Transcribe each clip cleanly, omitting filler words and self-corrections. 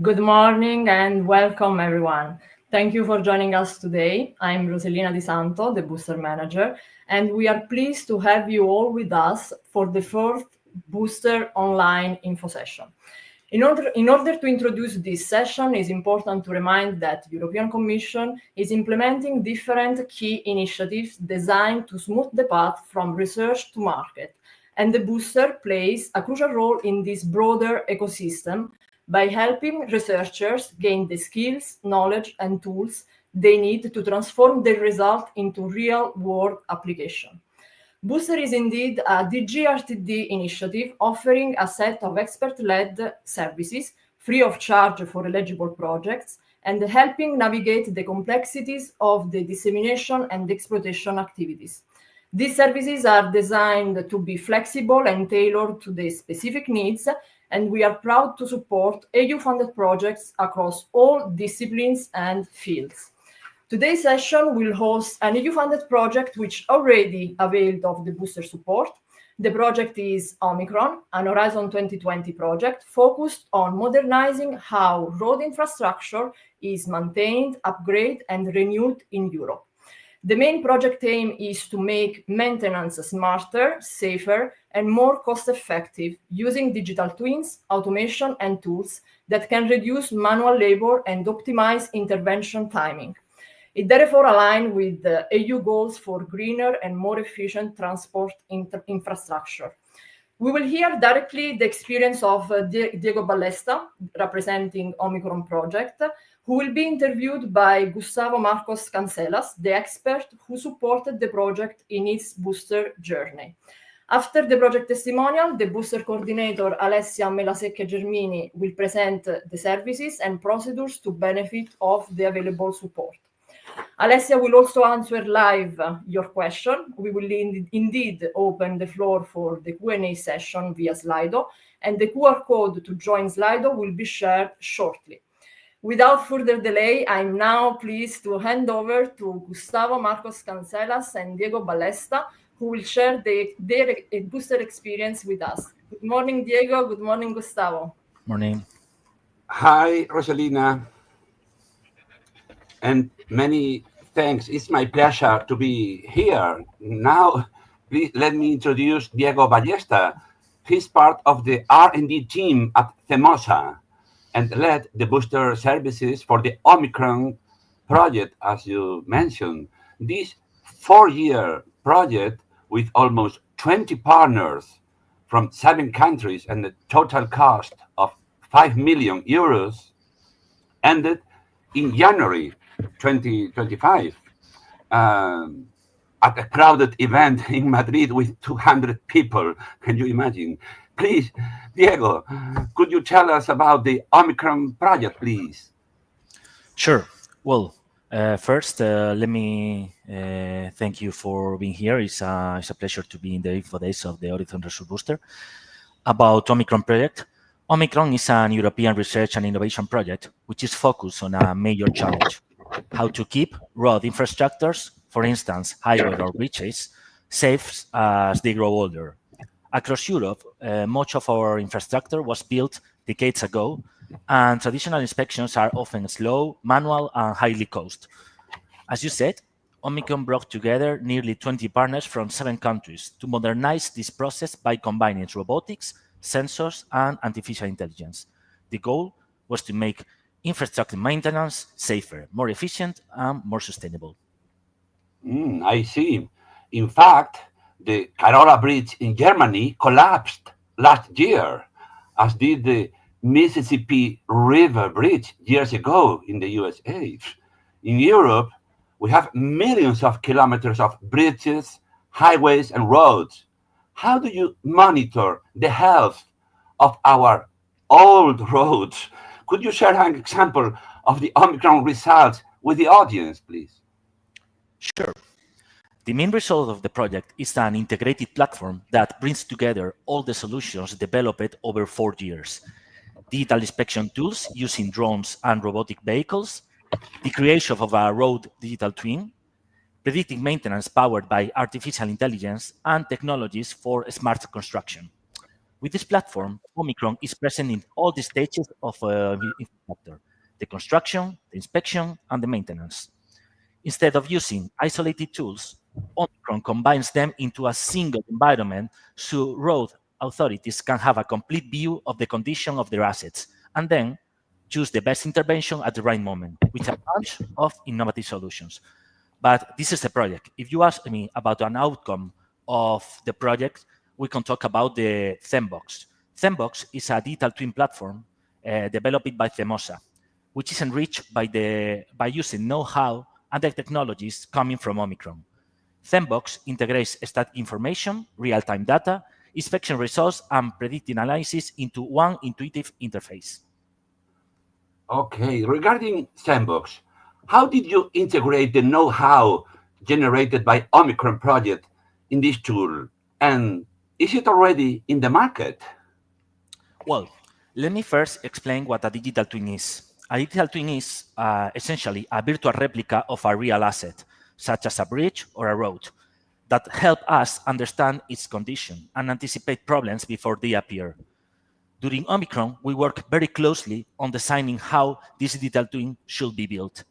Good morning and welcome everyone. Thank you for joining us today. I'm Roselina Di Santo, the Booster Manager, and we are pleased to have you all with us for the first Booster online info session. In order to introduce this session, it's important to remind that the European Commission is implementing different key initiatives designed to smooth the path from research to market, and the Booster plays a crucial role in this broader ecosystem by helping researchers gain the skills, knowledge, and tools they need to transform their result into real-world application. Booster is indeed a DGRTD initiative offering a set of expert-led services free of charge for eligible projects and helping navigate the complexities of the dissemination and exploitation activities. These services are designed to be flexible and tailored to the specific needs, and we are proud to support EU-funded projects across all disciplines and fields. Today's session will host an EU-funded project which already availed of the Booster support. The project is Omicron, an Horizon 2020 project focused on modernizing how road infrastructure is maintained, upgraded, and renewed in Europe. The main project aim is to make maintenance smarter, safer, and more cost-effective using digital twins, automation, and tools that can reduce manual labor and optimize intervention timing. It therefore aligns with the EU goals for greener and more efficient transport infrastructure. We will hear directly the experience of Diego Ballesta, representing Omicron Project, who will be interviewed by Gustavo Marcos Cancelas, the expert who supported the project in its booster journey. After the project testimonial, the booster coordinator Alessia Melasecche Germini will present the services and procedures to benefit of the available support. Alessia will also answer live your question. We will indeed open the floor for the Q&A session via Slido, and the QR code to join Slido will be shared shortly. Without further delay, I'm now pleased to hand over to Gustavo Marcos Cancelas and Diego Ballesta, who will share their booster experience with us. Good morning, Diego. Good morning, Gustavo. Morning. Hi, Rosalina. And many thanks. It's my pleasure to be here. Now, please let me introduce Diego Ballesta. He's part of the R&D team at Themosa and led the booster services for the Omicron project, as you mentioned. This 4-year project with almost 20 partners from 7 countries and a total cost of 5 million euros ended in January 2025 at a crowded event in Madrid with 200 people. Can you imagine? Please, Diego, could you tell us about the Omicron project, please? Sure. Well, first, let me thank you for being here. It's a pleasure to be in the info days of the Horizon Research Booster. About Omicron project. Omicron is an European research and innovation project which is focused on a major challenge: how to keep road infrastructures, for instance, highways or bridges, safe as they grow older. Across Europe, much of our infrastructure was built decades ago, and traditional inspections are often slow, manual, and highly costly. As you said, Omicron brought together nearly 20 partners from 7 countries to modernize this process by combining robotics, sensors, and artificial intelligence. The goal was to make infrastructure maintenance safer, more efficient, and more sustainable. I see. In fact, the Carola Bridge in Germany collapsed last year, as did the Mississippi River Bridge years ago in the USA. In Europe, we have millions of kilometers of bridges, highways, and roads. How do you monitor the health of our old roads? Could you share an example of the Omicron results with the audience, please? Sure. The main result of the project is an integrated platform that brings together all the solutions developed over 4 years: digital inspection tools using drones and robotic vehicles, the creation of a road digital twin, predictive maintenance powered by artificial intelligence, and technologies for smart construction. With this platform, Omicron is present in all the stages of infrastructure: the construction, the inspection, and the maintenance. Instead of using isolated tools, Omicron combines them into a single environment so road authorities can have a complete view of the condition of their assets and then choose the best intervention at the right moment with a bunch of innovative solutions. But this is the project. If you ask me about an outcome of the project, we can talk about the Zenbox. Zenbox is a digital twin platform developed by Themosa, which is enriched by using know-how and the technologies coming from Omicron. Zenbox integrates static information, real-time data, inspection results, and predictive analysis into one intuitive interface. Okay, regarding Sandbox, how did you integrate the know-how generated by Omicron project in this tool? And is it already in the market? Well, let me first explain what a digital twin is. A digital twin is essentially a virtual replica of a real asset, such as a bridge or a road, that help us understand its condition and anticipate problems before they appear. During Omicron, we worked very closely on designing how this digital twin should be built.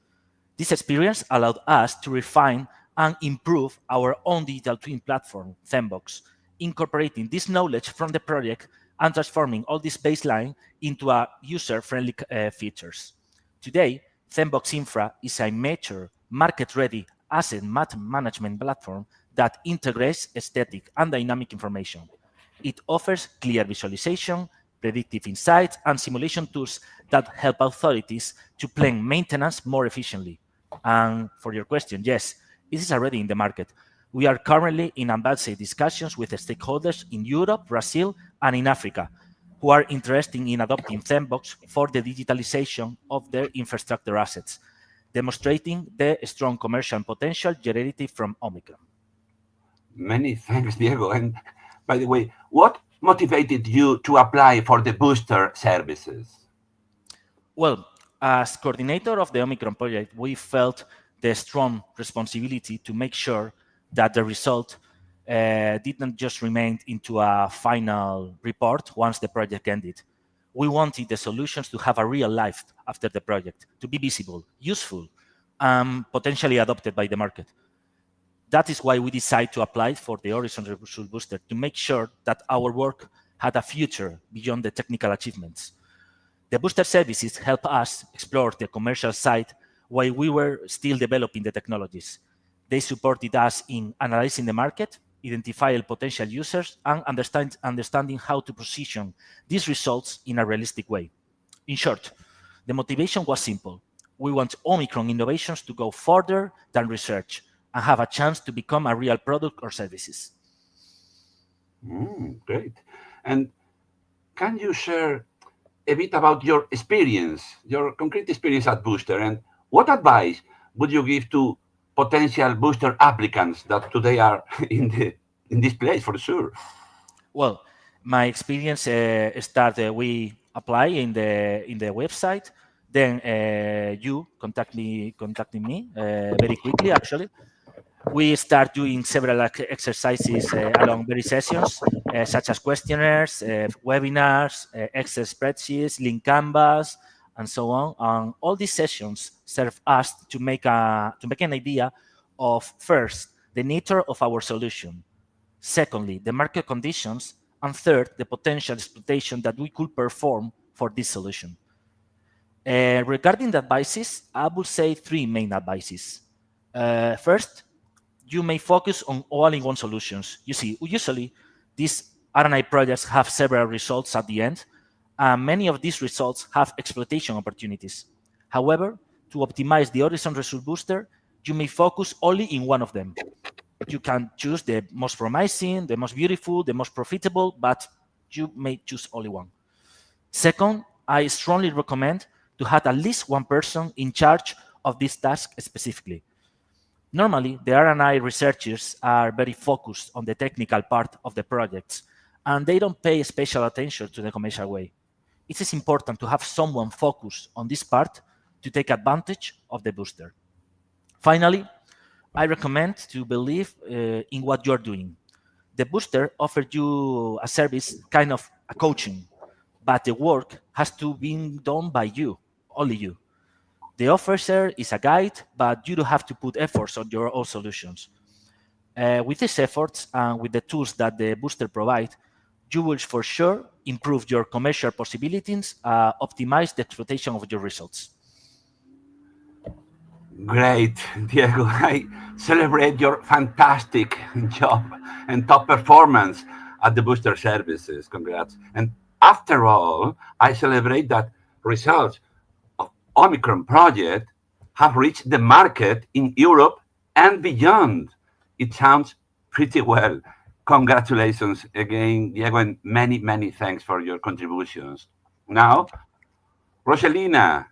This experience allowed us to refine and improve our own digital twin platform, Zenbox, incorporating this knowledge from the project and transforming all this baseline into a user-friendly features. Today, Zenbox Infra is a mature, market-ready asset management platform that integrates static and dynamic information. It offers clear visualization, predictive insights, and simulation tools that help authorities to plan maintenance more efficiently. And for your question, yes, this is already in the market. We are currently in advanced discussions with stakeholders in Europe, Brazil, and in Africa who are interested in adopting Zenbox for the digitalization of their infrastructure assets, demonstrating the strong commercial potential generated from Omicron. Many thanks, Diego. And by the way, what motivated you to apply for the booster services? Well, as coordinator of the Omicron project, we felt the strong responsibility to make sure that the result didn't just remain into a final report once the project ended. We wanted the solutions to have a real life after the project, to be visible, useful, and potentially adopted by the market. That is why we decided to apply for the Horizon Result Booster, to make sure that our work had a future beyond the technical achievements. The booster services help us explore the commercial side while we were still developing the technologies. They supported us in analyzing the market, identifying potential users, and understanding how to position these results in a realistic way. In short, the motivation was simple. We want Omicron innovations to go further than research and have a chance to become a real product or services. Great. And can you share a bit about your experience, your concrete experience at Booster, and what advice would you give to potential Booster applicants that today are in this place for sure? Well, my experience started. We apply in the website. Then you contacting me very quickly. Actually, we start doing several exercises along various sessions, such as questionnaires, webinars, Excel spreadsheets, link canvas, and so on. And all these sessions serve us to make an idea of, first, the nature of our solution, secondly, the market conditions, and third, the potential exploitation that we could perform for this solution. Regarding the advices, I would say three main advices. First, you may focus on all-in-one solutions. You see, usually these R&I projects have several results at the end, and many of these results have exploitation opportunities. However, to optimize the Horizon Result Booster, you may focus only in one of them. You can choose the most promising, the most beautiful, the most profitable, but you may choose only one. Second, I strongly recommend to have at least one person in charge of this task specifically. Normally, the R&I researchers are very focused on the technical part of the projects, and they don't pay special attention to the commercial way. It is important to have someone focused on this part to take advantage of the booster. Finally, I recommend to believe in what you're doing. The booster offers you a service, kind of a coaching, but the work has to be done by you, only you. The officer is a guide, but you do have to put efforts on your own solutions. With these efforts and with the tools that the booster provide, you will for sure improve your commercial possibilities, optimize the exploitation of your results. Great, Diego. I celebrate your fantastic job and top performance at the booster services. Congrats. And after all, I celebrate that results of Omicron project have reached the market in Europe and beyond. It sounds pretty well. Congratulations again, Diego, and many, many thanks for your contributions. Now, Rosalina,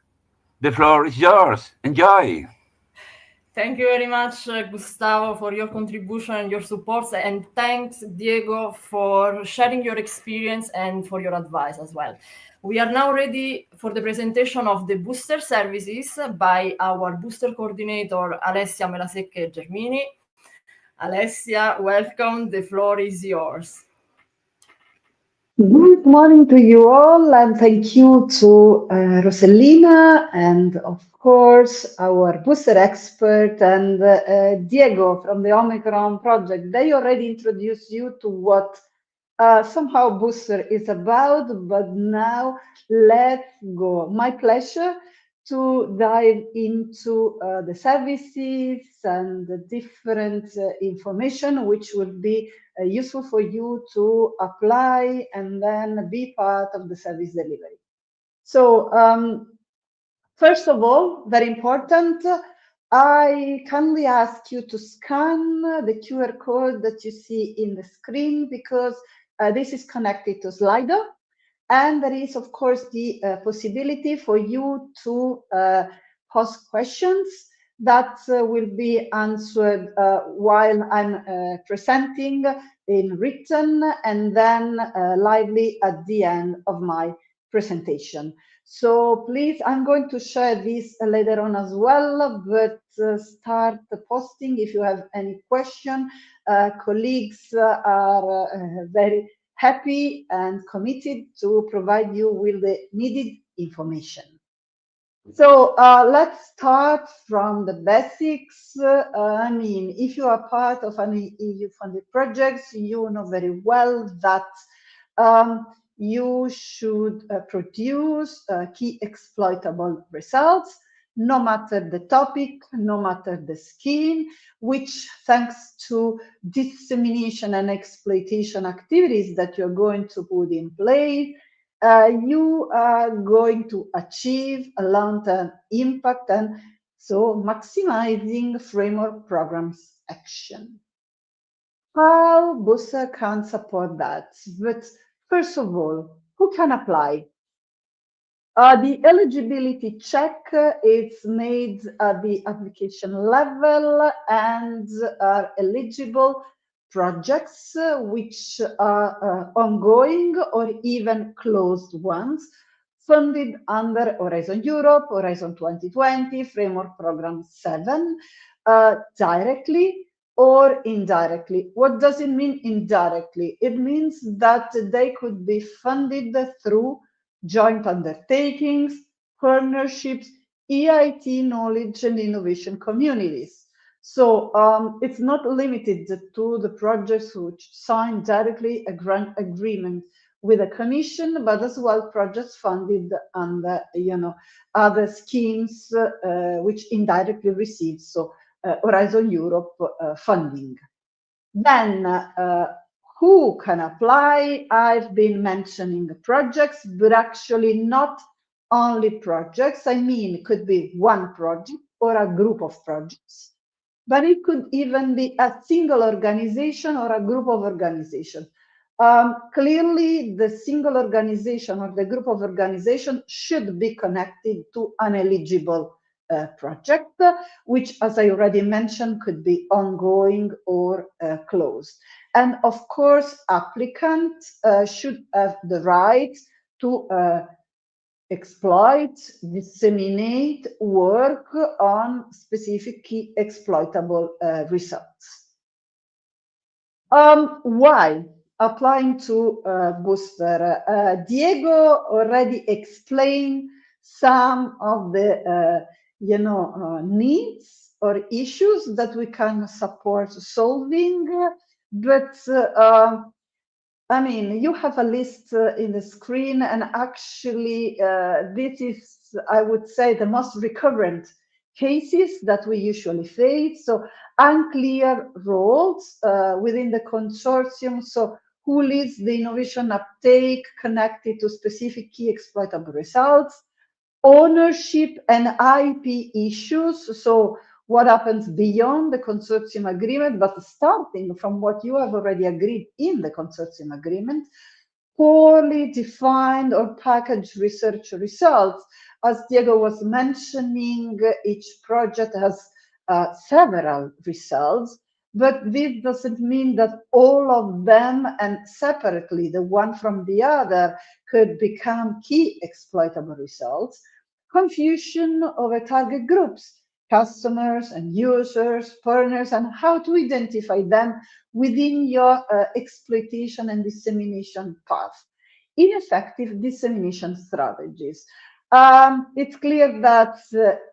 the floor is yours. Enjoy. Thank you very much, Gustavo, for your contribution and your support. And thanks, Diego, for sharing your experience and for your advice as well. We are now ready for the presentation of the booster services by our booster coordinator, Alessia Melasecche Germini. Alessia, welcome. The floor is yours. Good morning to you all, and thank you to Rossellina and, of course, our booster expert and Diego from the Omicron project. They already introduced you to what somehow booster is about, but now let's go. My pleasure to dive into the services and the different information which will be useful for you to apply and then be part of the service delivery. So first of all, very important, I kindly ask you to scan the QR code that you see in the screen because this is connected to Slido. And there is, of course, the possibility for you to post questions that will be answered while I'm presenting in written and then lively at the end of my presentation. So please, I'm going to share this later on as well, but start posting if you have any question. Colleagues are very happy and committed to provide you with the needed information. So let's start from the basics. I mean, if you are part of any EU-funded projects, you know very well that you should produce key exploitable results, no matter the topic, no matter the scheme, which thanks to dissemination and exploitation activities that you're going to put in place, you are going to achieve a long-term impact and so maximizing framework programs action. How Booster can support that? But first of all, who can apply? The eligibility check is made at the application level and are eligible projects which are ongoing or even closed ones funded under Horizon Europe, Horizon 2020, Framework Program 7, directly or indirectly. What does it mean indirectly? It means that they could be funded through joint undertakings, partnerships, EIT knowledge and innovation communities. So it's not limited to the projects which sign directly a grant agreement with the Commission, but as well projects funded under, other schemes which indirectly receive, so Horizon Europe funding. Then who can apply? I've been mentioning projects, but actually not only projects. I mean, it could be one project or a group of projects, but it could even be a single organization or a group of organizations. Clearly, the single organization or the group of organizations should be connected to an eligible project, which, as I already mentioned, could be ongoing or closed. And of course, applicants should have the right to exploit, disseminate, work on specific key exploitable results. Why? applying to Booster. Diego already explained some of the needs or issues that we can support solving, but I mean, you have a list in the screen, and actually, this is, I would say, the most recurrent cases that we usually face. So, unclear roles within the consortium. So, who leads the innovation uptake connected to specific key exploitable results? Ownership and IP issues. So, what happens beyond the consortium agreement, but starting from what you have already agreed in the consortium agreement, poorly defined or packaged research results. As Diego was mentioning, each project has several results, but this doesn't mean that all of them and separately, the one from the other, could become key exploitable results. Confusion over target groups, customers and users, partners, and how to identify them within your exploitation and dissemination path. Ineffective dissemination strategies. It's clear that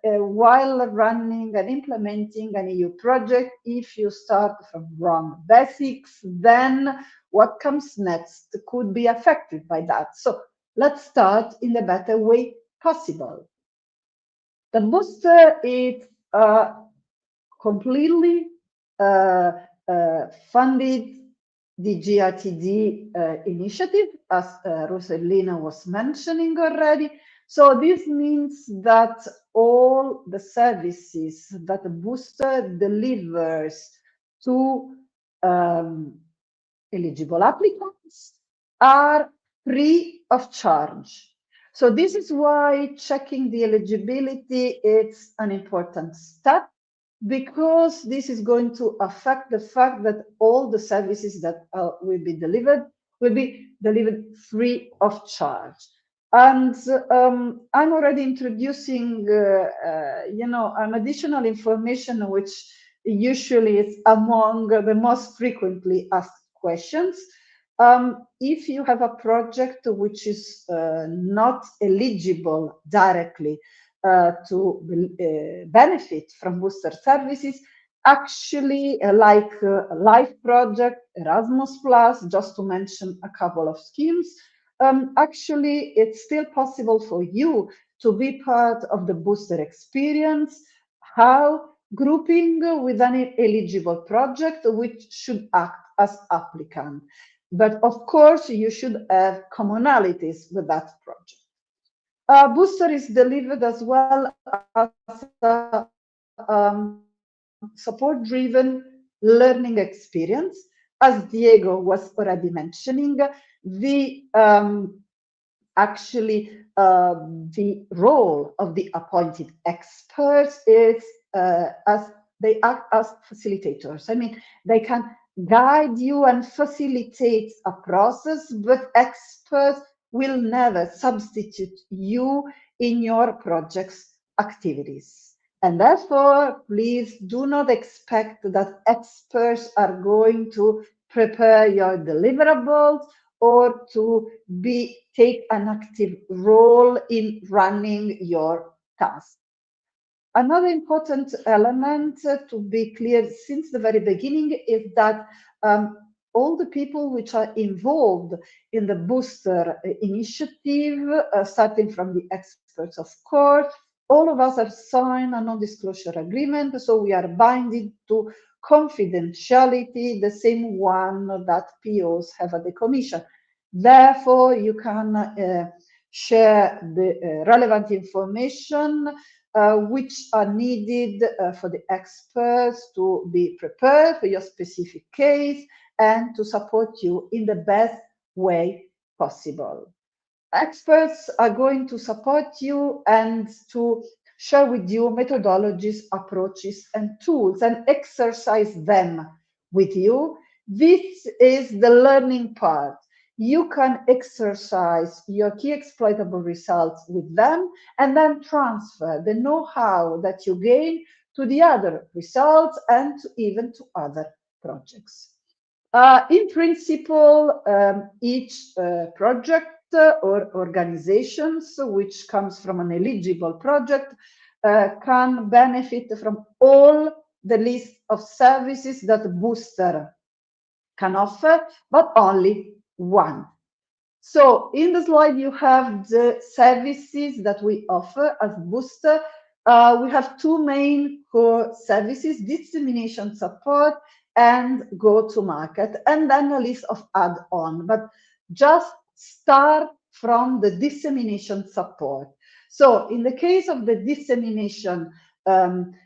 while running and implementing an EU project, if you start from wrong basics, then what comes next could be affected by that. So let's start in the better way possible. The booster is completely funded the GRTD initiative, as Rossellina was mentioning already. So this means that all the services that the booster delivers to eligible applicants are free of charge. So this is why checking the eligibility is an important step, because this is going to affect the fact that all the services that will be delivered free of charge. And I'm already introducing, an additional information which usually is among the most frequently asked questions. If you have a project which is not eligible directly to benefit from booster services, actually, like Life Project, Erasmus Plus, just to mention a couple of schemes, actually, it's still possible for you to be part of the booster experience. How? Grouping with an eligible project which should act as applicant. But of course, you should have commonalities with that project. Booster is delivered as well as a support-driven learning experience. As Diego was already mentioning, the role of the appointed experts is as they act as facilitators. I mean, they can guide you and facilitate a process, but experts will never substitute you in your project's activities. And therefore, please do not expect that experts are going to prepare your deliverables or to take an active role in running your task. Another important element to be clear since the very beginning is that all the people which are involved in the booster initiative, starting from the experts, of course, all of us have signed a non-disclosure agreement, so we are binded to confidentiality, the same one that POs have at the Commission. Therefore, you can share the relevant information which are needed for the experts to be prepared for your specific case and to support you in the best way possible. Experts are going to support you and to share with you methodologies, approaches, and tools and exercise them with you. This is the learning part. You can exercise your key exploitable results with them and then transfer the know-how that you gain to the other results and even to other projects. In principle, each project or organizations which comes from an eligible project can benefit from all the list of services that Booster can offer, but only one. So in the slide, you have the services that we offer as Booster. We have two main core services: dissemination support and go-to-market, and then a list of add-on. But just start from the dissemination support. So in the case of the dissemination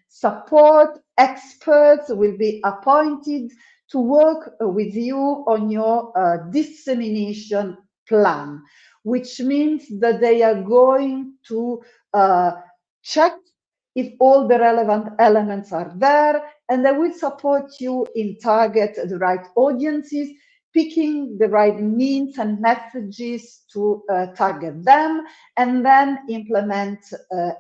support, experts will be appointed to work with you on your dissemination plan, which means that they are going to check if all the relevant elements are there, and they will support you in target the right audiences, picking the right means and messages to target them, and then implement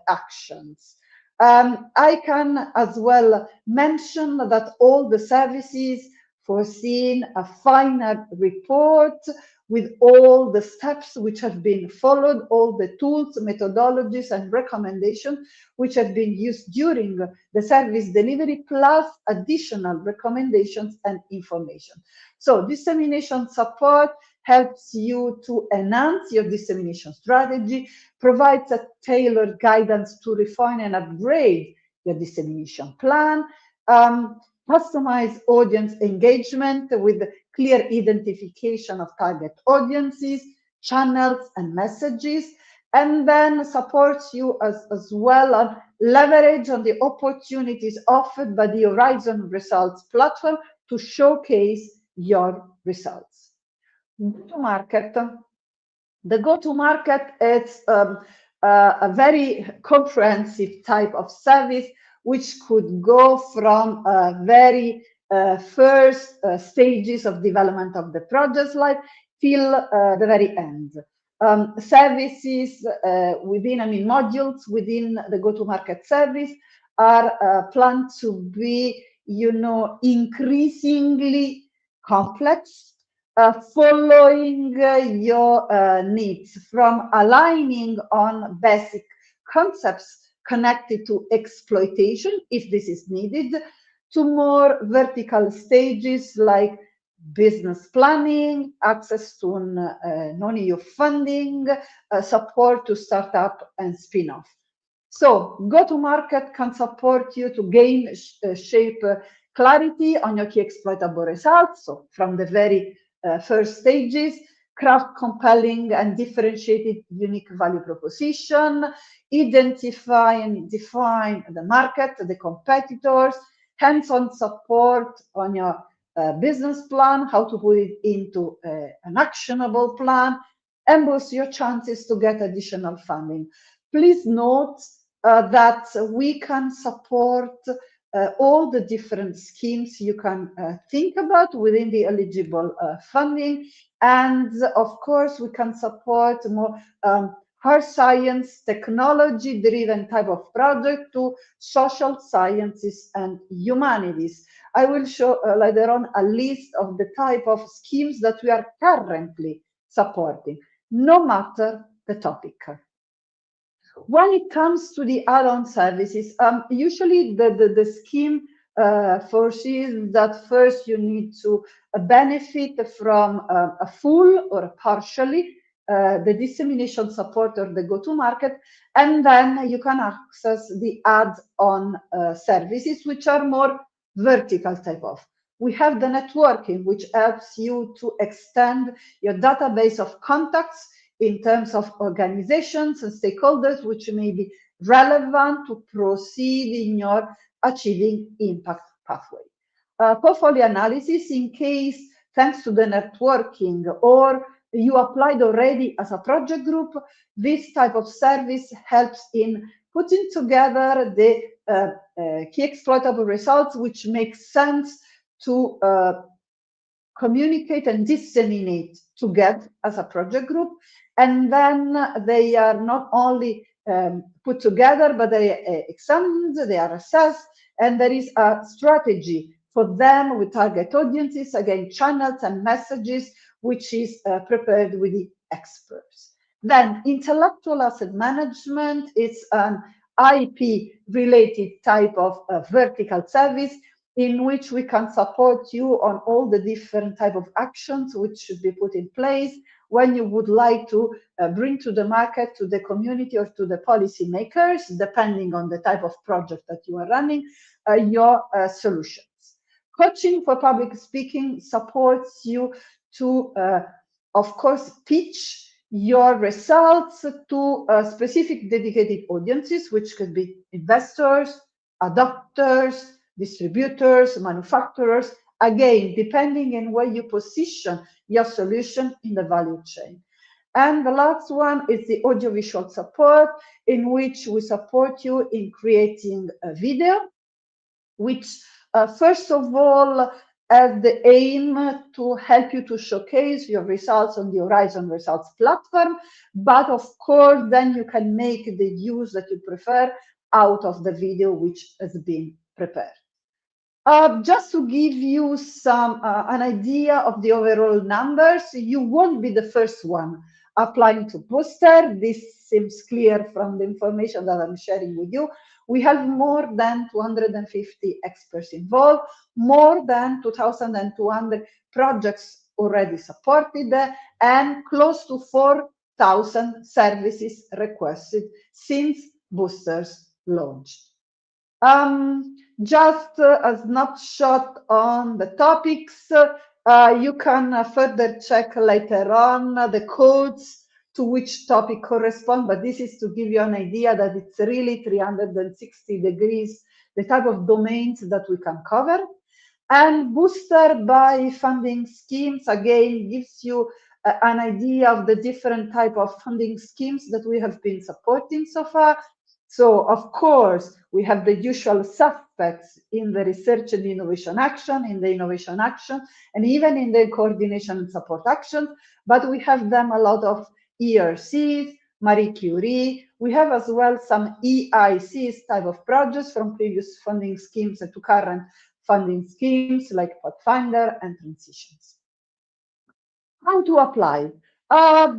actions. I can as well mention that all the services foreseen a final report with all the steps which have been followed, all the tools, methodologies, and recommendations which have been used during the service delivery, plus additional recommendations and information. So dissemination support helps you to enhance your dissemination strategy, provides a tailored guidance to refine and upgrade your dissemination plan, customize audience engagement with clear identification of target audiences, channels, and messages, and then supports you as well on leverage on the opportunities offered by the Horizon Results platform to showcase your results. Go-to-market. The go-to-market is a very comprehensive type of service which could go from very first stages of development of the project life till the very end. Services within, modules within the go-to-market service are planned to be, increasingly complex, following your needs, from aligning on basic concepts connected to exploitation, if this is needed, to more vertical stages like business planning, access to non-EU funding, support to startup and spin-off. So go-to-market can support you to gain shape clarity on your key exploitable results. So from the very first stages, craft compelling and differentiated unique value proposition, identify and define the market, the competitors, hands-on support on your business plan, how to put it into an actionable plan, and boost your chances to get additional funding. Please note that we can support all the different schemes you can think about within the eligible funding. And of course, we can support more hard science, technology-driven type of project to social sciences and humanities. I will show later on a list of the type of schemes that we are currently supporting, no matter the topic. When it comes to the add-on services, usually the scheme foresees that first you need to benefit from a full or partially the dissemination support or the go-to-market, and then you can access the add-on services, which are more vertical type of. We have the networking, which helps you to extend your database of contacts in terms of organizations and stakeholders, which may be relevant to proceed in your achieving impact pathway. Portfolio analysis, in case, thanks to the networking, or you applied already as a project group, this type of service helps in putting together the key exploitable results, which make sense to communicate and disseminate together as a project group. And then they are not only put together, but they are examined, they are assessed, and there is a strategy For them, we target audiences, again, channels and messages, which is prepared with the experts. Then intellectual asset management is an IP-related type of vertical service in which we can support you on all the different type of actions which should be put in place when you would like to bring to the market, to the community, or to the policy makers, depending on the type of project that you are running, your solutions. Coaching for public speaking supports you to, of course, pitch your results to specific dedicated audiences, which could be investors, adopters, distributors, manufacturers, again, depending on where you position your solution in the value chain. And the last one is the audiovisual support, in which we support you in creating a video, which first of all has the aim to help you to showcase your results on the Horizon Results platform, but of course then you can make the use that you prefer out of the video which has been prepared. Just to give you an idea of the overall numbers, you won't be the first one applying to Booster. This seems clear from the information that I'm sharing with you. We have more than 250 experts involved, more than 2,200 projects already supported, and close to 4,000 services requested since Boosters launched. Just a snapshot on the topics. You can further check later on the codes to which topic correspond, but this is to give you an idea that it's really 360 degrees, the type of domains that we can cover. And Booster by funding schemes, again, gives you an idea of the different type of funding schemes that we have been supporting so far. So, of course, we have the usual suspects in the research and innovation action, in the innovation action, and even in the coordination and support action. But we have them a lot of ERCs, Marie Curie. We have as well some EICs type of projects from previous funding schemes to current funding schemes like Pathfinder and Transitions. How to apply?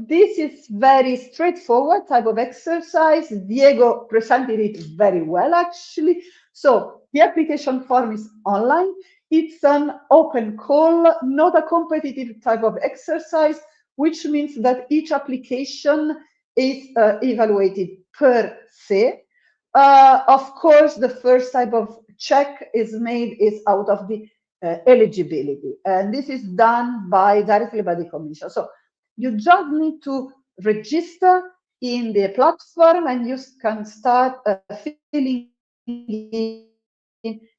This is very straightforward type of exercise. Diego presented it very well, actually. So the application form is online. It's an open call, not a competitive type of exercise, which means that each application is evaluated per se. Of course, the first type of check is made is out of the eligibility, and this is done directly by the Commission. So you just need to register in the platform, and you can start filling in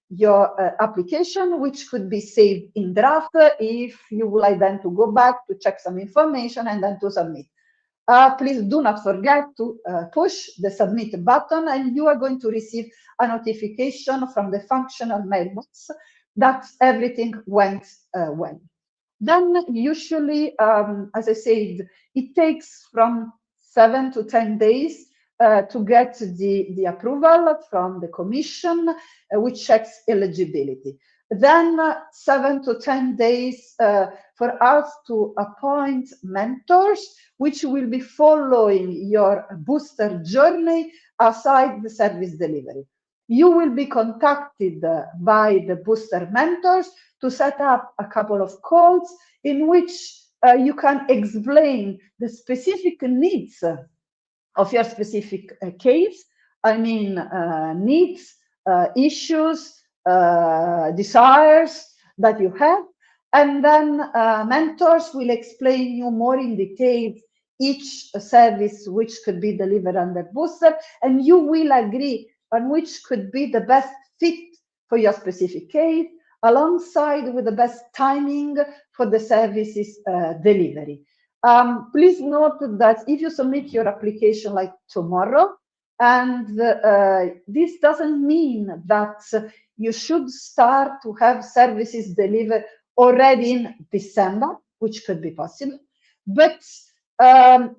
your application, which could be saved in draft if you would like then to go back to check some information and then to submit. Please do not forget to push the submit button, and you are going to receive a notification from the functional mailbox that everything went well. Then usually, as I said, it takes from 7 to 10 days to get the approval from the Commission, which checks eligibility. Then 7 to 10 days for us to appoint mentors, which will be following your booster journey aside the service delivery. You will be contacted by the booster mentors to set up a couple of calls in which you can explain the specific needs of your specific case. I mean, needs, issues, desires that you have. And then mentors will explain you more in detail each service which could be delivered under booster, and you will agree on which could be the best fit for your specific case, alongside with the best timing for the services delivery. Please note that if you submit your application like tomorrow, and this doesn't mean that you should start to have services delivered already in December, which could be possible, but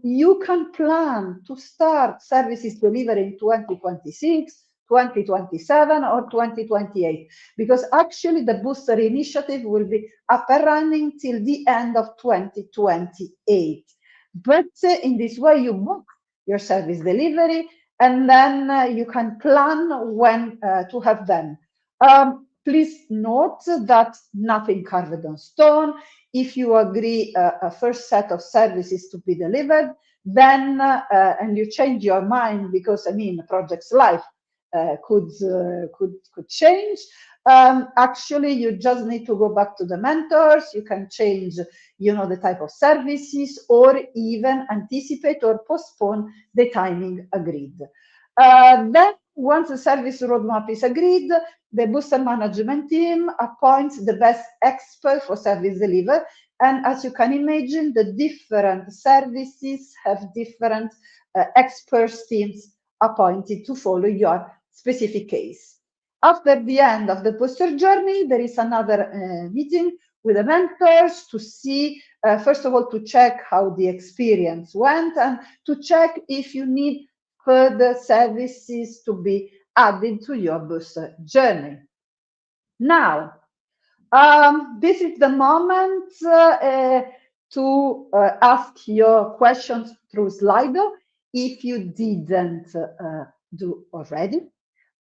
you can plan to start services delivered in 2026, 2027 or 2028, because actually the booster initiative will be up and running till the end of 2028. But in this way, you book your service delivery, and then you can plan when to have them. Please note that nothing carved on stone. If you agree a first set of services to be delivered, then and you change your mind because, I mean, the project's life could change. Actually, you just need to go back to the mentors. You can change, the type of services, or even anticipate or postpone the timing agreed. Then, once the service roadmap is agreed, the booster management team appoints the best expert for service delivery. And as you can imagine, the different services have different experts teams appointed to follow your specific case. After the end of the booster journey, there is another meeting with the mentors to see, first of all, to check how the experience went and to check if you need further services to be added to your booster journey. Now, this is the moment to ask your questions through Slido if you didn't do already.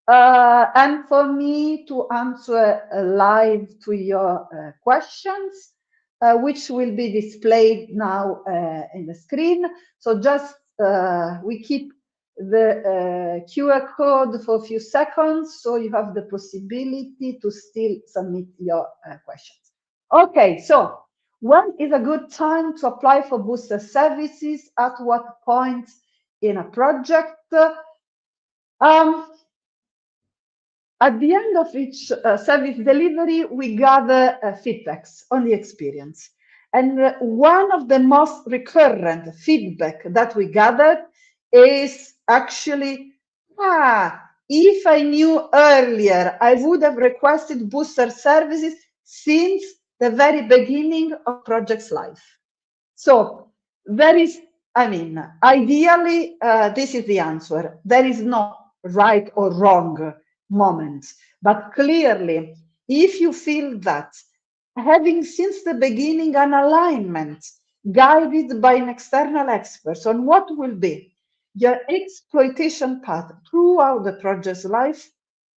And for me to answer live to your questions, which will be displayed now in the screen. So just we keep the QR code for a few seconds, so you have the possibility to still submit your questions. Okay, so when is a good time to apply for booster services? At what point in a project? At the end of each service delivery, we gather feedbacks on the experience. And one of the most recurrent feedback that we gathered is actually, if I knew earlier, I would have requested booster services since the very beginning of project's life. So there is, ideally, this is the answer. There is no right or wrong moment, but clearly, if you feel that having since the beginning an alignment guided by an external expert on what will be your exploitation path throughout the project's life,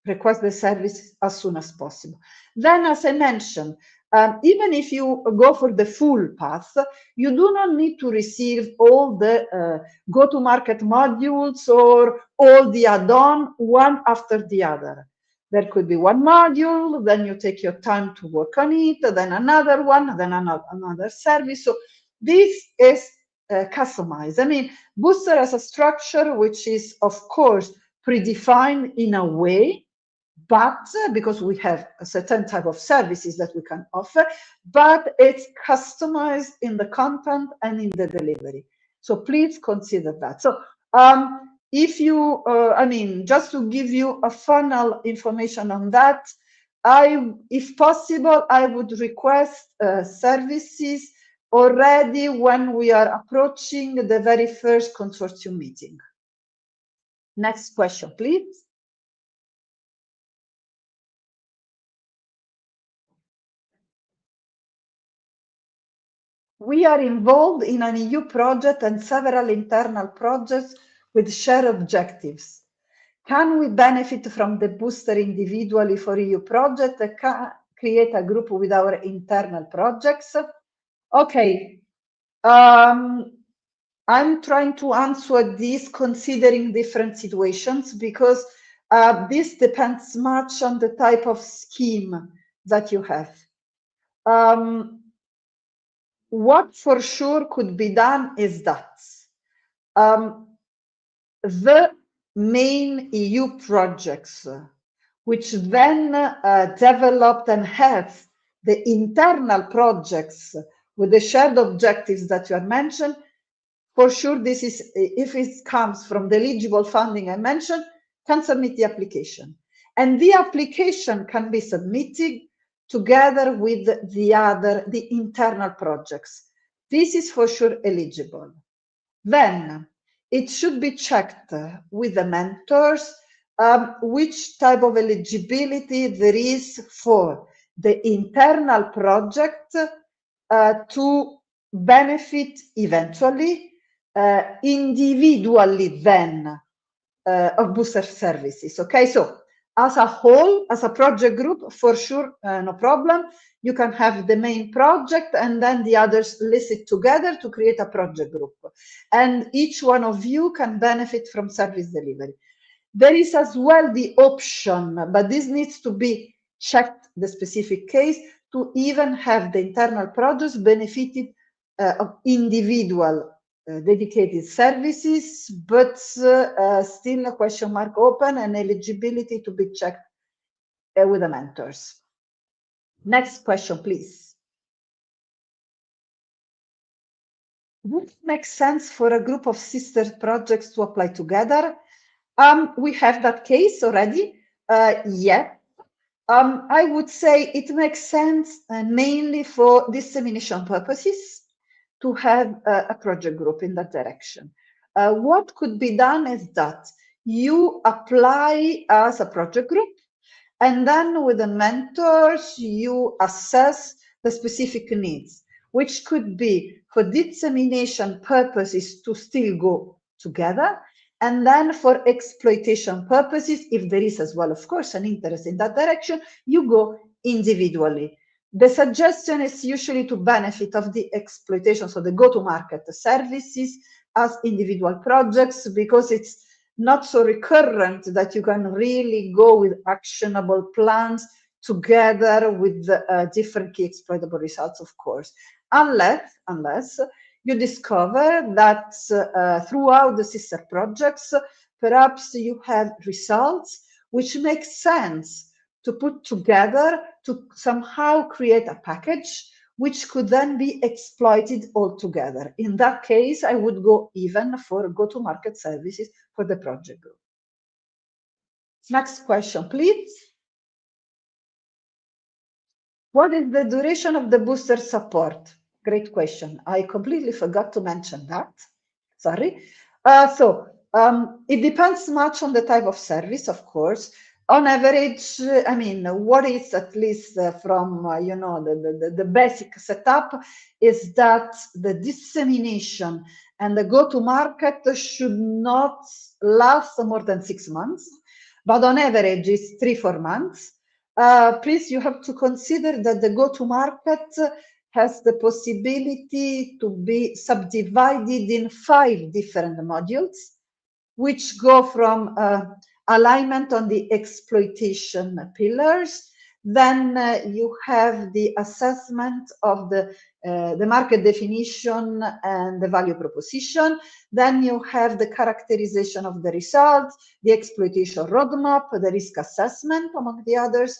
request the service as soon as possible. Then, as I mentioned, even if you go for the full path, you do not need to receive all the go-to-market modules or all the add-on one after the other. There could be one module, then you take your time to work on it, then another one, then another service. So this is customized. Booster has a structure which is, of course, predefined in a way, but because we have a certain type of services that we can offer, but it's customized in the content and in the delivery. So please consider that. So if you, just to give you a funnel information on that, if possible, I would request services already when we are approaching the very first consortium meeting. Next question, please. We are involved in an EU project and several internal projects with shared objectives. Can we benefit from the booster individually for EU project and create a group with our internal projects? Okay. I'm trying to answer this considering different situations because this depends much on the type of scheme that you have. What for sure could be done is that the main EU projects, which then developed and have the internal projects with the shared objectives that you have mentioned, for sure, this is, if it comes from the eligible funding I mentioned, can submit the application. And the application can be submitted together with the internal projects. This is for sure eligible. Then it should be checked with the mentors which type of eligibility there is for the internal project to benefit eventually individually then of booster services. Okay, so as a whole, as a project group, for sure, no problem. You can have the main project and then the others list it together to create a project group. And each one of you can benefit from service delivery. There is as well the option, but this needs to be checked, the specific case, to even have the internal projects benefited of individual dedicated services, but still a question mark open and eligibility to be checked with the mentors. Next question, please. Would it make sense for a group of sister projects to apply together? We have that case already. Yeah. I would say it makes sense mainly for dissemination purposes to have a project group in that direction. What could be done is that you apply as a project group, and then with the mentors, you assess the specific needs, which could be for dissemination purposes to still go together, and then for exploitation purposes, if there is as well, of course, an interest in that direction, you go individually. The suggestion is usually to benefit of the exploitation, so the go-to-market services as individual projects, because it's not so recurrent that you can really go with actionable plans together with different key exploitable results, of course, unless you discover that throughout the sister projects, perhaps you have results which make sense to put together to somehow create a package which could then be exploited altogether. In that case, I would go even for go-to-market services for the project group. Next question, please. What is the duration of the booster support? Great question. I completely forgot to mention that. Sorry. It depends much on the type of service, of course. On average, I mean, what is at least from, you know, the basic setup is that the dissemination and the go-to-market should not last more than 6 months, but on average, it's 3-4 months. Please, you have to consider that the go-to-market has the possibility to be subdivided in 5 different modules, which go from alignment on the exploitation pillars. Then you have the assessment of the market definition and the value proposition. Then you have the characterization of the results, the exploitation roadmap, the risk assessment, among the others.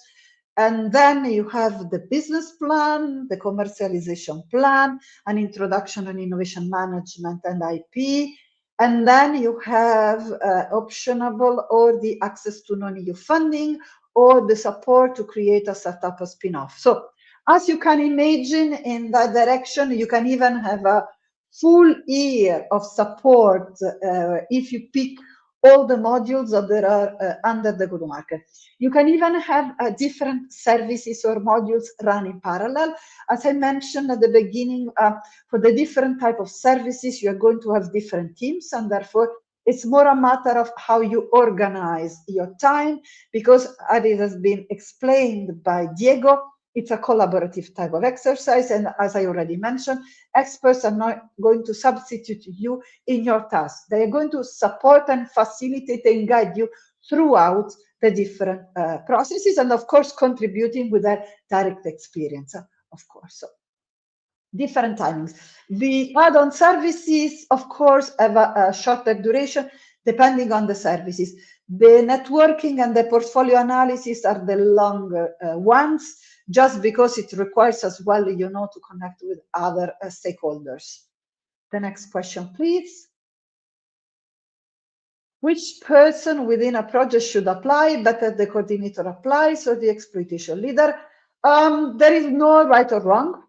And then you have the business plan, the commercialization plan, an introduction on innovation management and IP. And then you have optionable or the access to non-EU funding or the support to create a startup or spin-off. So as you can imagine, in that direction, you can even have a full year of support if you pick all the modules that are under the go-to-market. You can even have different services or modules run in parallel. As I mentioned at the beginning, for the different type of services, you are going to have different teams, and therefore it's more a matter of how you organize your time, because as it has been explained by Diego, it's a collaborative type of exercise. And as I already mentioned, experts are not going to substitute you in your task. They are going to support and facilitate and guide you throughout the different processes, and of course, contributing with their direct experience, of course. So, different timings. The add-on services, of course, have a shorter duration depending on the services. The networking and the portfolio analysis are the longer ones, just because it requires as well, you know, to connect with other stakeholders. The next question, please. Which person within a project should apply? Better the coordinator applies or the exploitation leader? There is no right or wrong.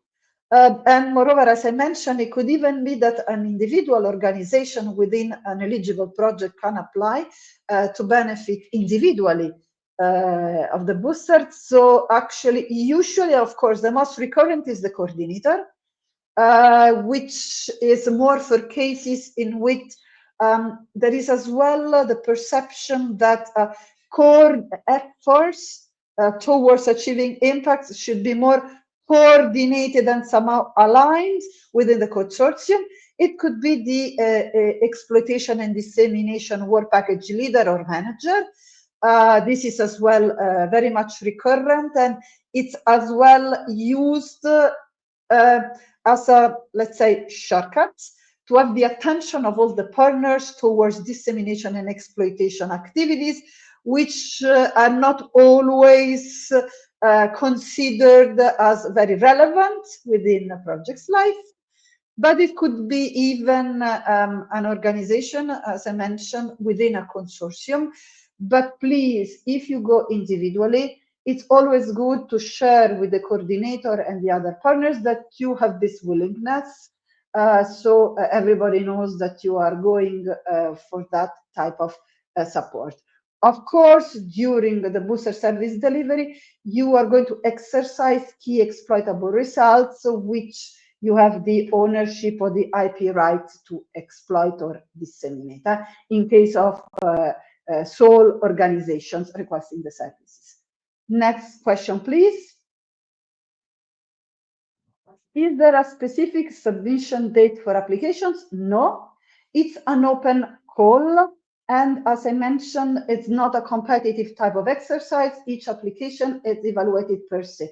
And moreover, as I mentioned, it could even be that an individual organization within an eligible project can apply to benefit individually of the booster. So actually, usually, of course, the most recurrent is the coordinator, which is more for cases in which there is as well the perception that core efforts towards achieving impacts should be more coordinated and somehow aligned within the consortium. It could be the exploitation and dissemination work package leader or manager. This is as well very much recurrent, and it's as well used as a, let's say, shortcuts to have the attention of all the partners towards dissemination and exploitation activities, which are not always considered as very relevant within a project's life. But it could be even an organization, as I mentioned, within a consortium. But please, if you go individually, it's always good to share with the coordinator and the other partners that you have this willingness, so everybody knows that you are going for that type of support. Of course, during the booster service delivery, you are going to exercise key exploitable results, which you have the ownership or the IP rights to exploit or disseminate in case of sole organizations requesting the services. Next question, please. Is there a specific submission date for applications? No, it's an open call. And as I mentioned, it's not a competitive type of exercise. Each application is evaluated per se.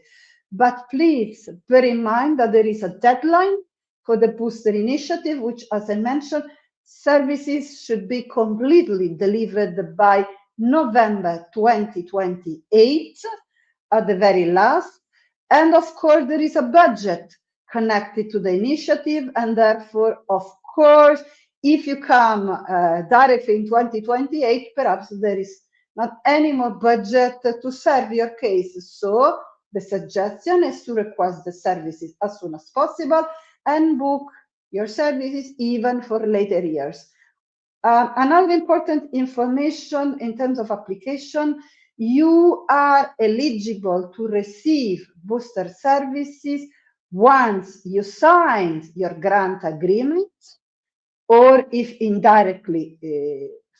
But please bear in mind that there is a deadline for the booster initiative, which, as I mentioned, services should be completely delivered by November 2028 at the very last. And of course, there is a budget connected to the initiative, and therefore, of course, if you come directly in 2028, perhaps there is not any more budget to serve your case. So the suggestion is to request the services as soon as possible and book your services even for later years. Another important information in terms of application, you are eligible to receive booster services once you signed your grant agreement, or if indirectly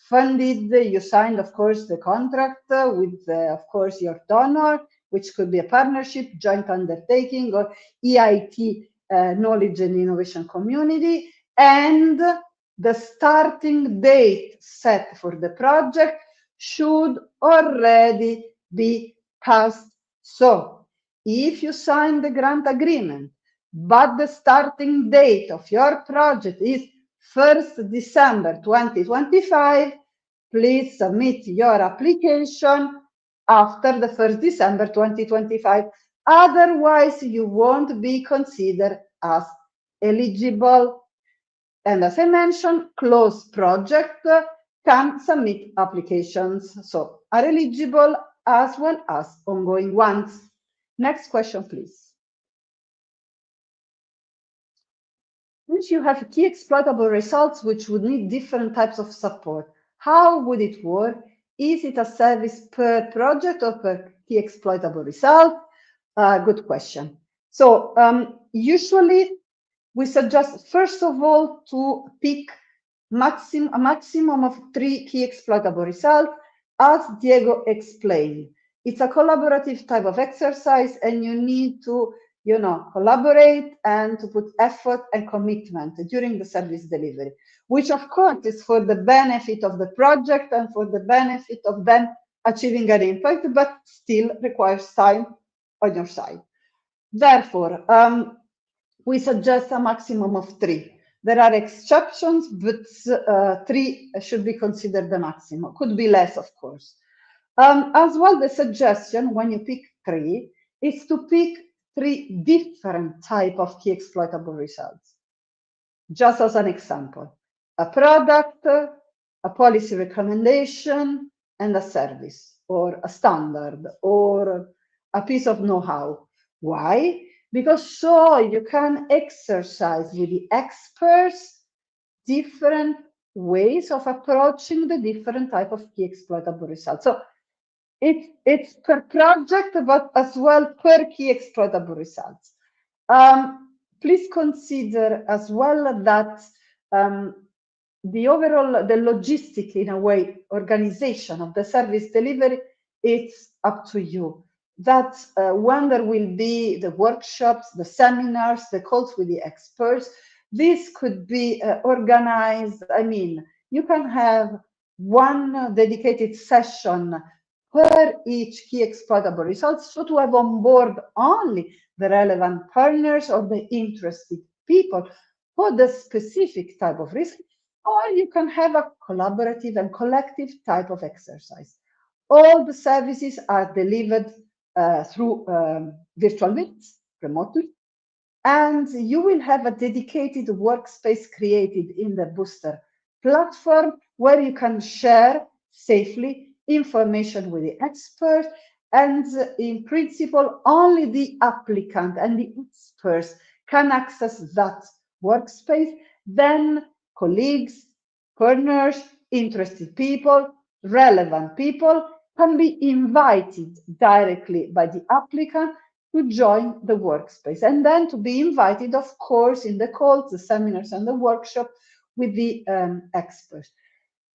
funded, you signed, of course, the contract with, of course, your donor, which could be a partnership, joint undertaking, or EIT, knowledge and innovation community, and the starting date set for the project should already be passed. So if you sign the grant agreement, but the starting date of your project is 1st December 2025, please submit your application after the 1st December 2025. Otherwise, you won't be considered as eligible. And as I mentioned, closed project can submit applications, so are eligible as well as ongoing ones. Next question, please. If you have key exploitable results which would need different types of support, how would it work? Is it a service per project or per key exploitable result? Good question. So usually we suggest, first of all, to pick a maximum of 3 key exploitable results, as Diego explained. It's a collaborative type of exercise, and you need to, collaborate and to put effort and commitment during the service delivery, which of course is for the benefit of the project and for the benefit of them achieving an impact, but still requires time on your side. Therefore, we suggest a maximum of 3. There are exceptions, but 3 should be considered the maximum. Could be less, of course. As well, the suggestion when you pick 3 is to pick 3 different types of key exploitable results. Just as an example, a product, a policy recommendation, and a service, or a standard, or a piece of know-how. Why? because so you can exercise with the experts different ways of approaching the different type of key exploitable results. So it's per project, but as well per key exploitable results. Please consider as well that the overall, the logistic, in a way, organization of the service delivery, it's up to you. That when there will be the workshops, the seminars, the calls with the experts, this could be organized. I mean, you can have one dedicated session per each key exploitable results, so to have on board only the relevant partners or the interested people for the specific type of risk, or you can have a collaborative and collective type of exercise. All the services are delivered through virtual meetings, remotely, and you will have a dedicated workspace created in the Booster platform where you can share safely information with the expert, and in principle, only the applicant and the experts can access that workspace. Then colleagues, partners, interested people, relevant people can be invited directly by the applicant to join the workspace, and then to be invited, of course, in the calls, the seminars, and the workshop with the experts.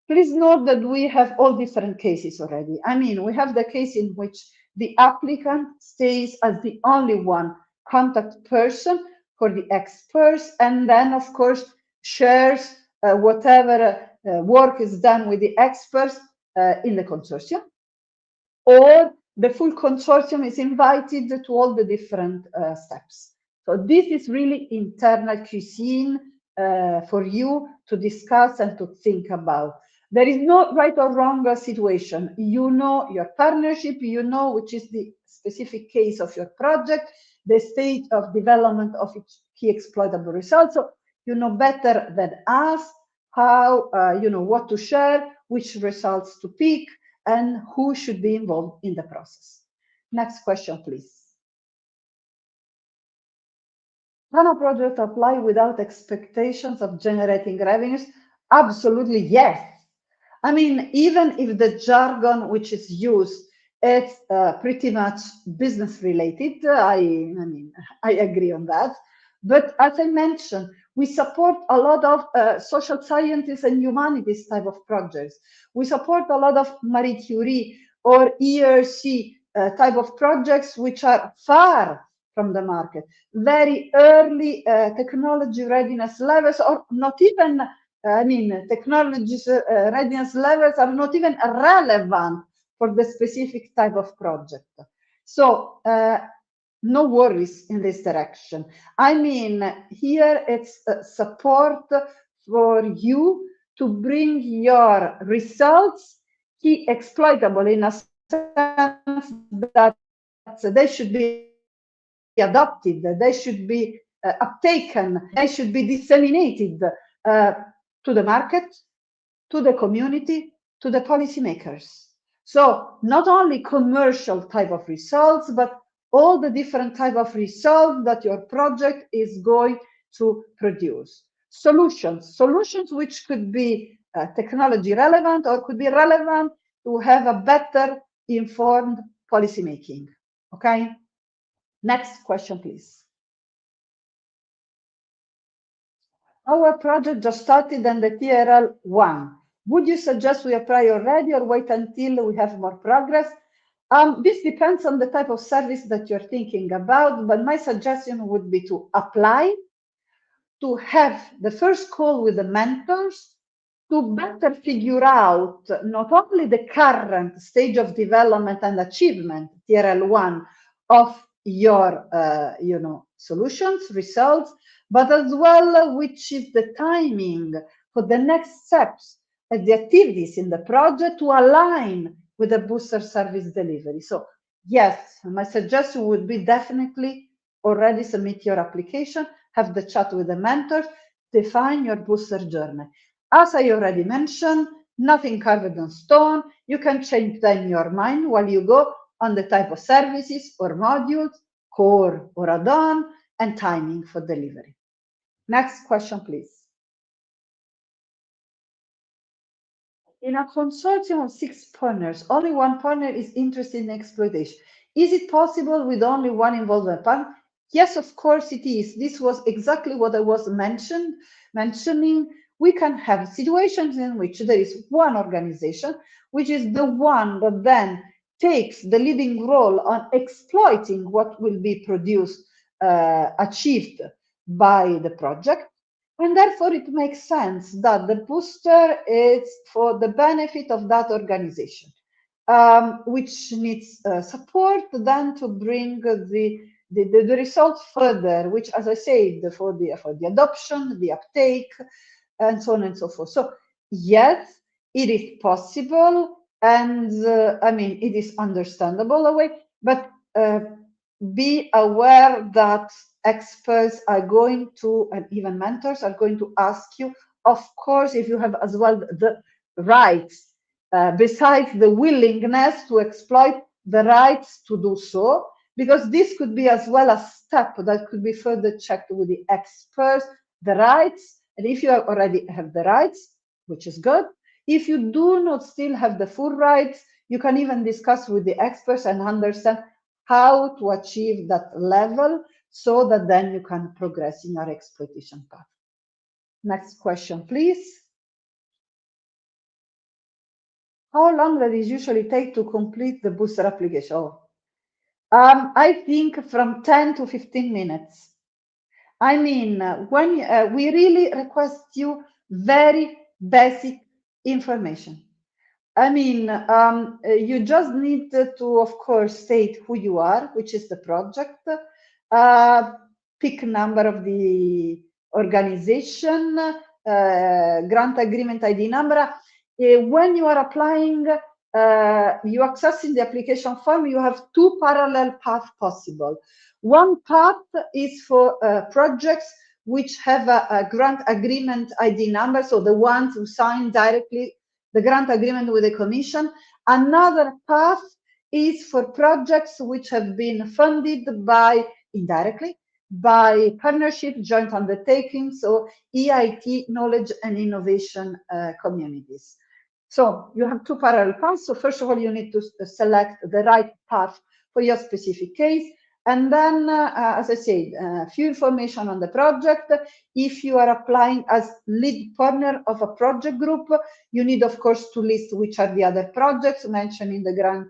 Please note that we have all different cases already. I mean, we have the case in which the applicant stays as the only one contact person for the experts, and then, of course, shares whatever work is done with the experts in the consortium. Or the full consortium is invited to all the different steps. So this is really internal cuisine for you to discuss and to think about. There is no right or wrong situation. You know your partnership, you know which is the specific case of your project, the state of development of its key exploitable results. So you know better than us how, what to share, which results to pick, and who should be involved in the process. Next question, please. Can a project apply without expectations of generating revenues? Absolutely, yes. I mean, even if the jargon which is used is pretty much business related, I agree on that. But as I mentioned, we support a lot of social sciences and humanities type of projects. We support a lot of Marie Curie or ERC type of projects which are far from the market, very early technology readiness levels, or not even, technologies readiness levels are not even relevant for the specific type of project. So no worries in this direction. I mean, here it's support for you to bring your results key exploitable in a sense that they should be adopted, they should be uptaken, they should be disseminated to the market, to the community, to the policymakers. So not only commercial type of results, but all the different type of results that your project is going to produce. Solutions which could be technology relevant or could be relevant to have a better informed policymaking. Okay? Next question, please. Our project just started and the TRL 1. Would you suggest we apply already or wait until we have more progress? This depends on the type of service that you're thinking about, but my suggestion would be to apply, to have the first call with the mentors, to better figure out not only the current stage of development and achievement, TRL 1, of your solutions, results, but as well which is the timing for the next steps and the activities in the project to align with the booster service delivery. So yes, my suggestion would be definitely already submit your application, have the chat with the mentors, define your booster journey. As I already mentioned, nothing carved on stone. You can change then your mind while you go on the type of services or modules core or add-on, and timing for delivery. Next question, please. In a consortium of 6 partners, only one partner is interested in exploitation. Is it possible with only one involved partner? Yes, of course it is. This was exactly what I was mentioning. We can have situations in which there is one organization, which is the one that then takes the leading role on exploiting what will be produced, achieved by the project. And therefore, it makes sense that the booster is for the benefit of that organization, which needs support then to bring the results further, which, as I said, for the adoption, the uptake, and so on and so forth. So, yes, it is possible, and I mean, it is understandable a way, but be aware that experts are going to, and even mentors are going to ask you, of course, if you have as well the rights, besides the willingness to exploit, the rights to do so, because this could be as well a step that could be further checked with the experts, the rights, and if you already have the rights, which is good, if you do not still have the full rights, you can even discuss with the experts and understand how to achieve that level so that then you can progress in our exploitation path. Next question, please. How long does it usually take to complete the booster application? Oh. I think from 10 to 15 minutes. I mean, when we really request you very basic information. I mean, you just need to, of course, state who you are, which is the project, pick number of the organization, grant agreement ID number. When you are applying, you accessing the application form, you have 2 parallel paths possible. One path is for projects which have a grant agreement ID number, so the ones who sign directly the grant agreement with the Commission. Another path is for projects which have been funded by, indirectly, by partnership, joint undertakings, or EIT, knowledge and innovation communities. So you have 2 parallel paths. So first of all, you need to select the right path for your specific case. And then, as I said, a few information on the project. If you are applying as lead partner of a project group, you need, of course, to list which are the other projects mentioned in the grant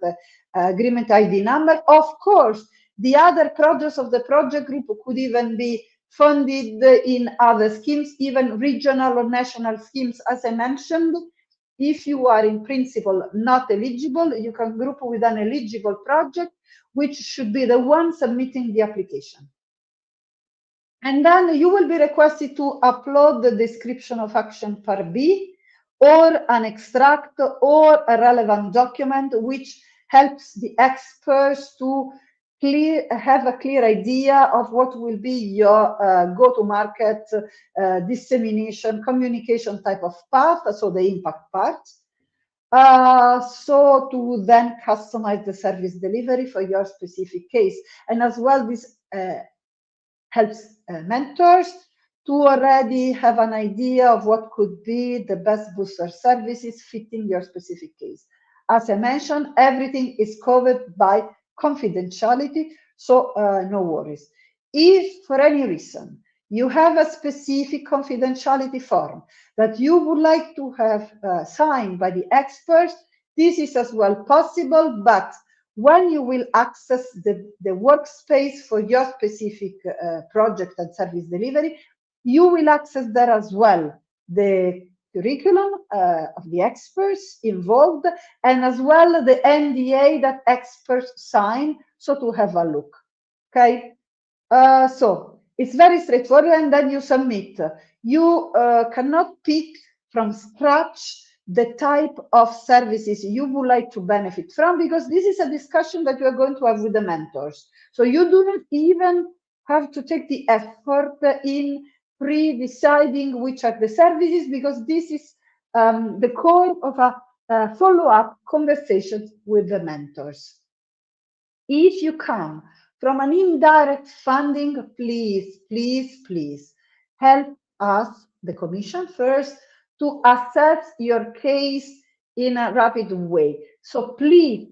agreement ID number. Of course, the other projects of the project group could even be funded in other schemes, even regional or national schemes, as I mentioned. If you are in principle not eligible, you can group with an eligible project, which should be the one submitting the application. And then you will be requested to upload the description of action part B, or an extract or a relevant document, which helps the experts to have a clear idea of what will be your go-to-market dissemination, communication type of path, so the impact part. So to then customize the service delivery for your specific case. And as well, this helps mentors to already have an idea of what could be the best booster services fitting your specific case. As I mentioned, everything is covered by confidentiality, so no worries. If for any reason you have a specific confidentiality form that you would like to have signed by the experts, this is as well possible, but when you will access the workspace for your specific project and service delivery, you will access there as well the curriculum of the experts involved, and as well the NDA that experts sign, so to have a look. Okay, so it's very straightforward, and then you submit. You cannot pick from scratch the type of services you would like to benefit from, because this is a discussion that you are going to have with the mentors. So you do not even have to take the effort in pre-deciding which are the services, because this is the core of a follow-up conversation with the mentors. If you come from an indirect funding, please, please, please help us, the Commission first, to assess your case in a rapid way. So please,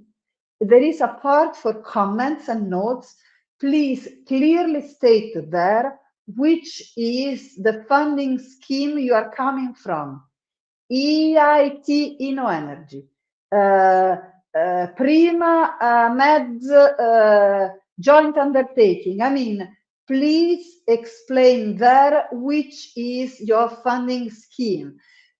there is a part for comments and notes. Please clearly state there which is the funding scheme you are coming from. EIT InnoEnergy, Prima Med joint undertaking. I mean, please explain there which is your funding scheme,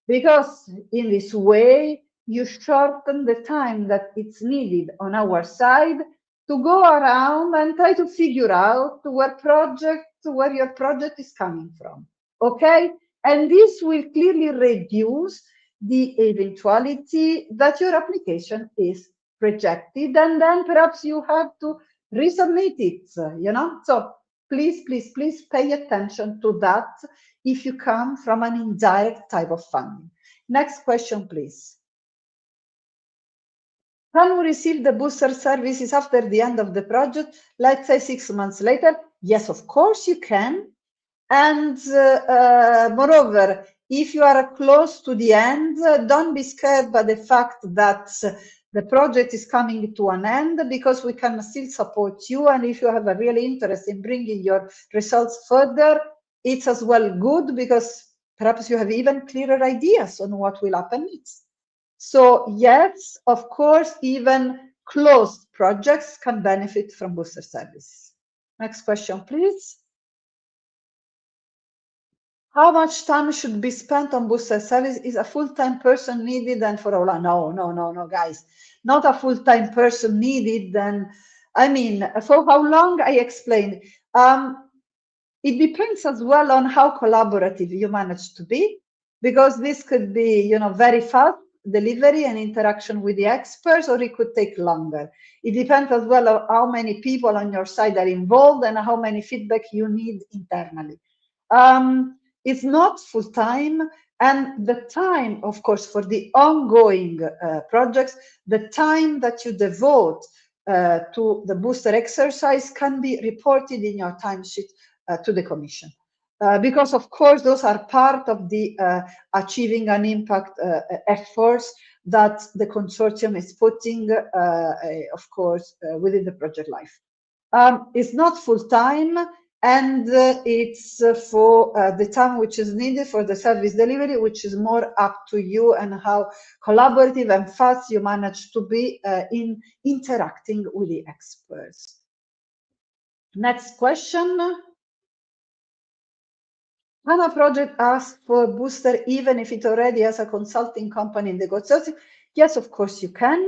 because in this way you shorten the time that it's needed on our side to go around and try to figure out where your project is coming from. Okay? And this will clearly reduce the eventuality that your application is rejected, and then perhaps you have to resubmit it, you know? So please, please, please pay attention to that if you come from an indirect type of funding. Next question, please. Can we receive the booster services after the end of the project, let's say 6 months later? Yes, of course you can. And moreover, if you are close to the end, don't be scared by the fact that the project is coming to an end, because we can still support you. And if you have a real interest in bringing your results further, it's as well good, because perhaps you have even clearer ideas on what will happen next. So yes, of course, even closed projects can benefit from booster services. Next question, please. How much time should be spent on booster service? Is a full-time person needed? And for all, no, guys, not a full-time person needed. And I mean, for how long? I explained. It depends as well on how collaborative you manage to be, because this could be, you know, very fast delivery and interaction with the experts, or it could take longer. It depends as well on how many people on your side are involved and how many feedback you need internally. It's not full-time, and the time, of course, for the ongoing projects, the time that you devote to the booster exercise can be reported in your timesheet to the Commission. Because, of course, those are part of the achieving an impact efforts that the consortium is putting, of course, within the project life. It's not full-time, and it's for the time which is needed for the service delivery, which is more up to you and how collaborative and fast you manage to be in interacting with the experts. Next question. Can a project ask for a booster even if it already has a consulting company in the consortium? Yes, of course you can.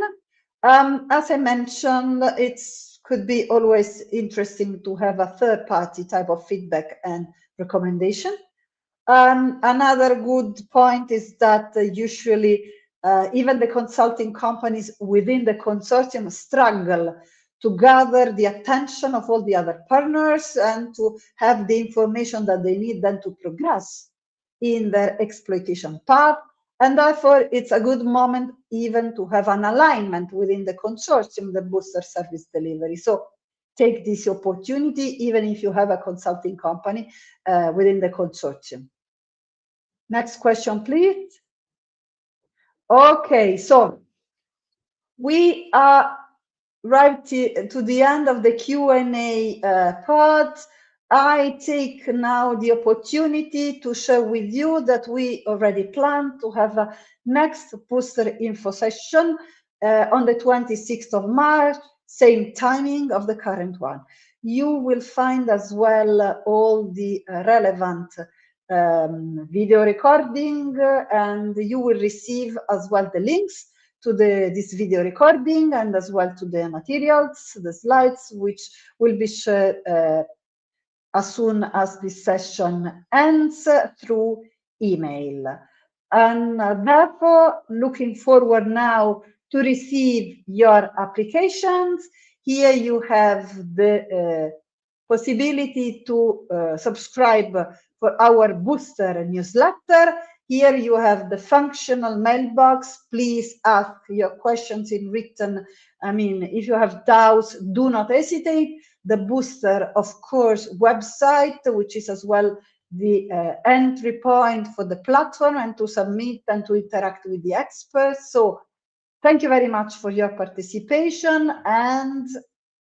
As I mentioned, it's could be always interesting to have a third-party type of feedback and recommendation. Another good point is that usually even the consulting companies within the consortium struggle to gather the attention of all the other partners and to have the information that they need then to progress in their exploitation path. And therefore, it's a good moment even to have an alignment within the consortium, the booster service delivery. So take this opportunity, even if you have a consulting company within the consortium. Next question, please. Okay, so we are right to the end of the Q&A part. I take now the opportunity to share with you that we already plan to have a next booster info session on the 26th of March, same timing of the current one. You will find as well all the relevant video recording, and you will receive as well the links to this video recording and as well to the materials, the slides, which will be shared as soon as this session ends through email. And therefore, looking forward now to receive your applications. Here you have the possibility to subscribe for our booster newsletter. Here you have the functional mailbox. Please ask your questions in written. I mean, if you have doubts, do not hesitate. The booster, of course, website, which is as well the entry point for the platform and to submit and to interact with the experts. So thank you very much for your participation, and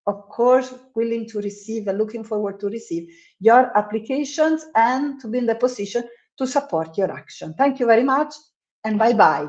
of course, willing to receive and looking forward to receive your applications and to be in the position to support your action. Thank you very much, and bye-bye.